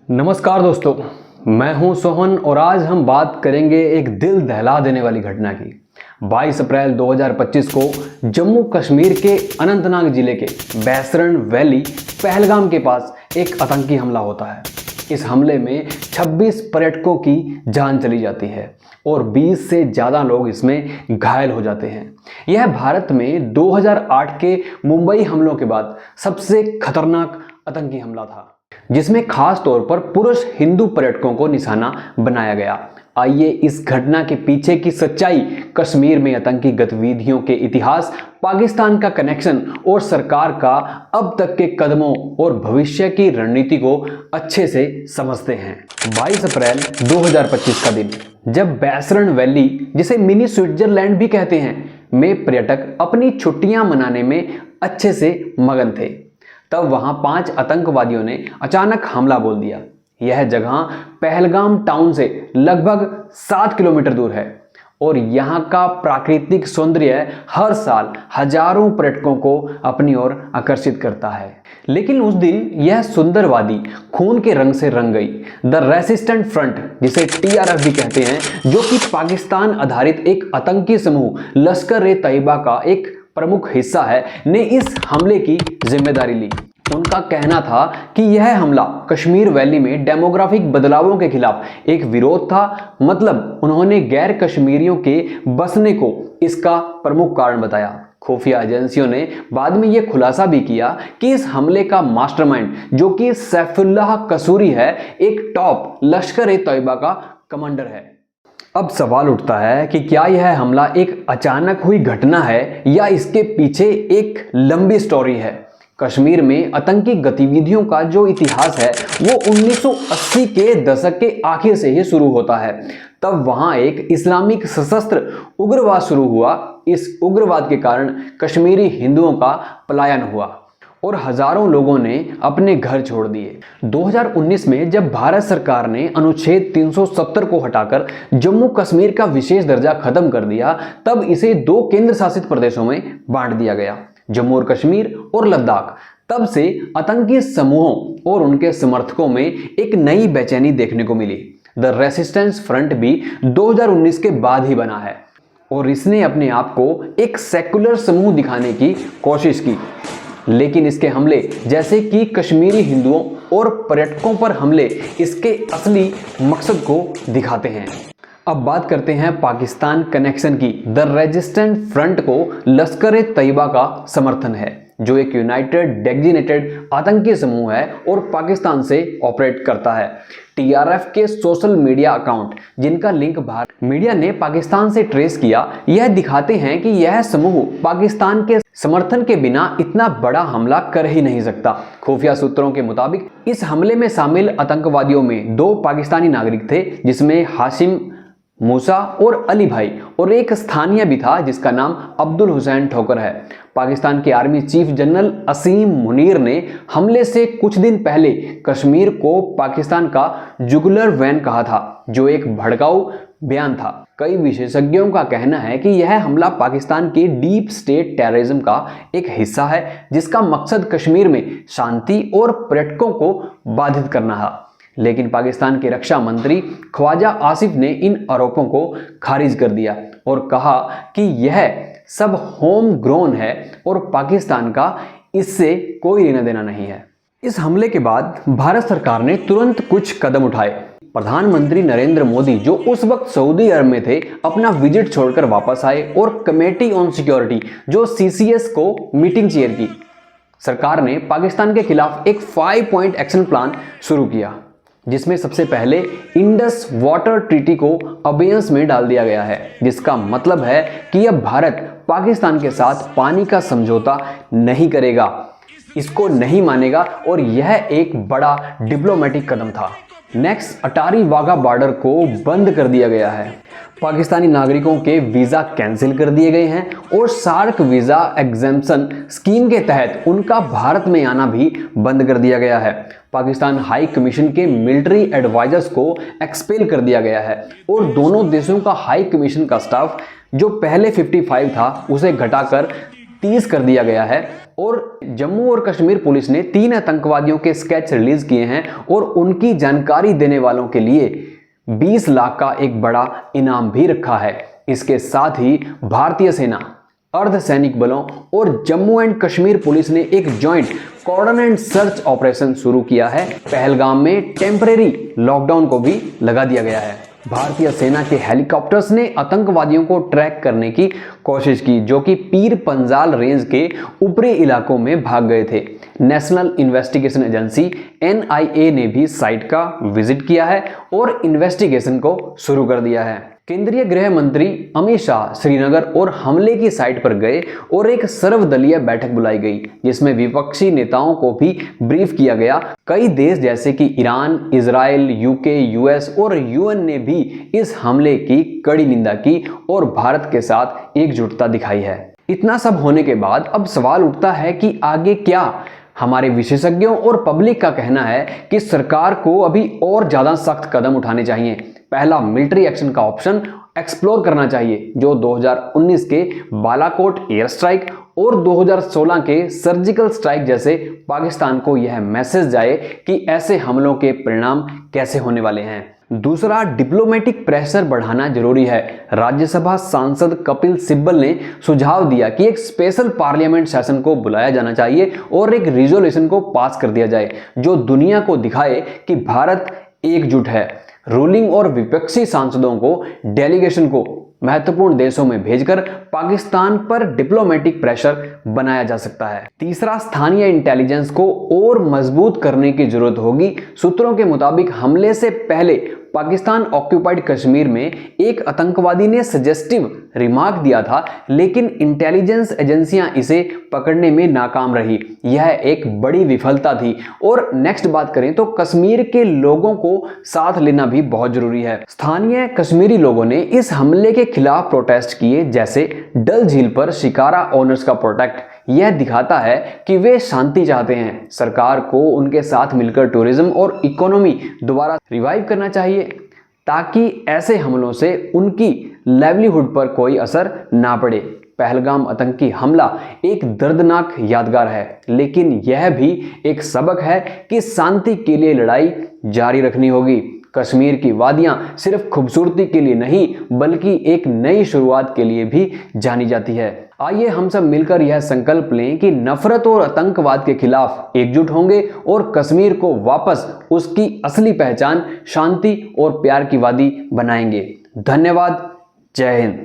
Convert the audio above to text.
नमस्कार दोस्तों, मैं हूं सोहन और आज हम बात करेंगे एक दिल दहला देने वाली घटना की। 22 अप्रैल 2025 को जम्मू कश्मीर के अनंतनाग जिले के बैसरन वैली पहलगाम के पास एक आतंकी हमला होता है। इस हमले में 26 पर्यटकों की जान चली जाती है और 20 से ज़्यादा लोग इसमें घायल हो जाते हैं। यह भारत में 2008 के मुंबई हमलों के बाद सबसे खतरनाक आतंकी हमला था, जिसमें खास तौर पर पुरुष हिंदू पर्यटकों को निशाना बनाया गया। आइए इस घटना के पीछे की सच्चाई, कश्मीर में आतंकी गतिविधियों के इतिहास, पाकिस्तान का कनेक्शन और सरकार का अब तक के कदमों और भविष्य की रणनीति को अच्छे से समझते हैं। 22 अप्रैल 2025 का दिन, जब बैसरन वैली, जिसे मिनी स्विट्जरलैंड भी कहते हैं, में पर्यटक अपनी छुट्टियां मनाने में अच्छे से मगन थे, तब वहां 5 आतंकवादियों ने अचानक हमला बोल दिया। यह जगह पहलगाम टाउन से लगभग 7 किलोमीटर दूर है और यहां का प्राकृतिक सौंदर्य हर साल हजारों पर्यटकों को अपनी ओर आकर्षित करता है। लेकिन उस दिन यह सुंदर वादी खून के रंग से रंग गई। द रेसिस्टेंट फ्रंट, जिसे TRF भी कहते हैं, जो कि पाकिस्तान आधारित एक आतंकी समूह लश्कर-ए-तैयबा का एक प्रमुख हिस्सा है, ने इस हमले की जिम्मेदारी ली। उनका कहना था कि यह हमला कश्मीर वैली में डेमोग्राफिक बदलावों के खिलाफ एक विरोध था। मतलब उन्होंने गैर कश्मीरियों के बसने को इसका प्रमुख कारण बताया। खुफिया एजेंसियों ने बाद में यह खुलासा भी किया कि इस हमले का मास्टरमाइंड, जो कि सैफुल्लाह कसूरी है, एक टॉप लश्कर-ए-तैयबा का कमांडर है। अब सवाल उठता है कि क्या यह हमला एक अचानक हुई घटना है या इसके पीछे एक लंबी स्टोरी है। कश्मीर में आतंकी गतिविधियों का जो इतिहास है वो 1980 के दशक के आखिर से ही शुरू होता है। तब वहां एक इस्लामिक सशस्त्र उग्रवाद शुरू हुआ। इस उग्रवाद के कारण कश्मीरी हिंदुओं का पलायन हुआ और हजारों लोगों ने अपने घर छोड़ दिए। 2019 में जब भारत सरकार ने अनुच्छेद 370 को हटाकर जम्मू कश्मीर का विशेष दर्जा खत्म कर दिया, तब इसे 2 केंद्र शासित प्रदेशों में बांट दिया गया, जम्मू और कश्मीर और लद्दाख। तब से आतंकी समूहों और उनके समर्थकों में एक नई बेचैनी देखने को मिली। द रेसिस्टेंस फ्रंट भी 2019 के बाद ही बना है और इसने अपने आप को एक सेकुलर समूह दिखाने की कोशिश की। लेकिन इसके हमले, जैसे कि कश्मीरी हिंदुओं और पर्यटकों पर हमले, इसके असली मकसद को दिखाते हैं। अब बात करते हैं पाकिस्तान कनेक्शन की। द रेजिस्टेंट फ्रंट को लश्कर-ए-तैयबा का समर्थन है, जो एक यूनाइटेड डेजिग्नेटेड आतंकी समूह है और पाकिस्तान से ऑपरेट करता है। TRF के सोशल मीडिया अकाउंट, जिनका लिंक भारत मीडिया ने पाकिस्तान से ट्रेस किया, यह दिखाते हैं कि यह समूह पाकिस्तान के समर्थन के बिना इतना बड़ा हमला कर ही नहीं सकता। खुफिया सूत्रों के मुताबिक इस हमले में शामिल आतंकवादियों में 2 पाकिस्तानी नागरिक थे, जिसमें हाशिम मूसा और अली भाई, और एक स्थानीय भी था जिसका नाम अब्दुल हुसैन ठोकर है। पाकिस्तान के आर्मी चीफ जनरल असीम मुनीर ने हमले से कुछ दिन पहले कश्मीर को पाकिस्तान का जुगुलर वैन कहा था, जो एक भड़काऊ बयान था। कई विशेषज्ञों का कहना है कि यह हमला पाकिस्तान के डीप स्टेट टेररिज्म का एक हिस्सा है, जिसका मकसद कश्मीर में शांति और पर्यटकों को बाधित करना था। लेकिन पाकिस्तान के रक्षा मंत्री ख्वाजा आसिफ ने इन आरोपों को खारिज कर दिया और कहा कि यह सब होम ग्रोन है और पाकिस्तान का इससे कोई लेना देना नहीं है। इस हमले के बाद भारत सरकार ने तुरंत कुछ कदम उठाए। प्रधानमंत्री नरेंद्र मोदी, जो उस वक्त सऊदी अरब में थे, अपना विजिट छोड़कर वापस आए और कमेटी ऑन सिक्योरिटी, जो CCS को मीटिंग चेयर की। सरकार ने पाकिस्तान के खिलाफ एक 5 पॉइंट एक्शन प्लान शुरू किया, जिसमें सबसे पहले इंडस वाटर ट्रीटी को अबेयंस में डाल दिया गया है, जिसका मतलब है कि अब भारत पाकिस्तान के साथ पानी का समझौता नहीं करेगा, इसको नहीं मानेगा और यह एक बड़ा डिप्लोमेटिक कदम था। नेक्स्ट, अटारी वाघा बॉर्डर को बंद कर दिया गया है। पाकिस्तानी नागरिकों के वीज़ा कैंसिल कर दिए गए हैं और सार्क वीज़ा एग्जेम्पशन स्कीम के तहत उनका भारत में आना भी बंद कर दिया गया है। पाकिस्तान हाई कमीशन के मिलिट्री एडवाइजर्स को एक्सपेल कर दिया गया है और दोनों देशों का हाई कमीशन का स्टाफ, जो पहले 55 था, उसे घटाकर 30 कर दिया गया है। और जम्मू और कश्मीर पुलिस ने 3 आतंकवादियों के स्केच रिलीज किए हैं और उनकी जानकारी देने वालों के लिए 20 लाख का एक बड़ा इनाम भी रखा है। इसके साथ ही भारतीय सेना, अर्धसैनिक बलों और जम्मू एंड कश्मीर पुलिस ने एक joint cordon and search operation शुरू किया है। पहलगाम में टेम्परेरी लॉकडाउन को भी लगा दिया गया है। भारतीय सेना के हेलीकॉप्टर्स ने आतंकवादियों को ट्रैक करने की कोशिश की, जो कि पीर पंजाल रेंज के ऊपरी इलाकों में भाग गए थे। नेशनल इन्वेस्टिगेशन एजेंसी NIA ने भी साइट का विजिट किया है और इन्वेस्टिगेशन को शुरू कर दिया है। केंद्रीय गृह मंत्री अमित शाह श्रीनगर और हमले की साइट पर गए और एक सर्वदलीय बैठक बुलाई गई, जिसमें विपक्षी नेताओं को भी ब्रीफ किया गया। कई देश जैसे कि ईरान, इजराइल, UK, US और UN ने भी इस हमले की कड़ी निंदा की और भारत के साथ एकजुटता दिखाई है। इतना सब होने के बाद अब सवाल उठता है कि आगे क्या? हमारे विशेषज्ञों और पब्लिक का कहना है कि सरकार को अभी और ज्यादा सख्त कदम उठाने चाहिए। पहला, मिलिट्री एक्शन का ऑप्शन एक्सप्लोर करना चाहिए, जो 2019 के बालाकोट एयर स्ट्राइक और 2016 के सर्जिकल स्ट्राइक जैसे पाकिस्तान को यह मैसेज जाए कि ऐसे हमलों के परिणाम कैसे होने वाले हैं। दूसरा, डिप्लोमेटिक प्रेशर बढ़ाना जरूरी है। राज्यसभा सांसद कपिल सिब्बल ने सुझाव दिया कि एक स्पेशल पार्लियामेंट सेशन को बुलाया जाना चाहिए और एक रिजोल्यूशन को पास कर दिया जाए, जो दुनिया को दिखाए कि भारत एकजुट है। रूलिंग और विपक्षी सांसदों को डेलीगेशन को महत्वपूर्ण देशों में भेजकर पाकिस्तान पर डिप्लोमेटिक प्रेशर बनाया जा सकता है। तीसरा, स्थानीय इंटेलिजेंस को और मजबूत करने की जरूरत होगी। सूत्रों के मुताबिक हमले से पहले पाकिस्तान ऑक्यूपाइड कश्मीर में एक आतंकवादी ने सजेस्टिव रिमार्क दिया था, लेकिन इंटेलिजेंस एजेंसियां इसे पकड़ने में नाकाम रही। यह एक बड़ी विफलता थी। और नेक्स्ट बात करें तो कश्मीर के लोगों को साथ लेना भी बहुत जरूरी है। स्थानीय कश्मीरी लोगों ने इस हमले के खिलाफ प्रोटेस्ट किए, जैसे डल झील पर शिकारा ओनर्स का प्रोटेस्ट। यह दिखाता है कि वे शांति चाहते हैं। सरकार को उनके साथ मिलकर टूरिज्म और इकोनॉमी दोबारा रिवाइव करना चाहिए, ताकि ऐसे हमलों से उनकी लाइवलीहुड पर कोई असर ना पड़े। पहलगाम आतंकी हमला एक दर्दनाक यादगार है, लेकिन यह भी एक सबक है कि शांति के लिए लड़ाई जारी रखनी होगी। कश्मीर की वादियां सिर्फ खूबसूरती के लिए नहीं, बल्कि एक नई शुरुआत के लिए भी जानी जाती है। आइए हम सब मिलकर यह संकल्प लें कि नफरत और आतंकवाद के खिलाफ एकजुट होंगे और कश्मीर को वापस उसकी असली पहचान, शांति और प्यार की वादी बनाएंगे। धन्यवाद। जय हिंद।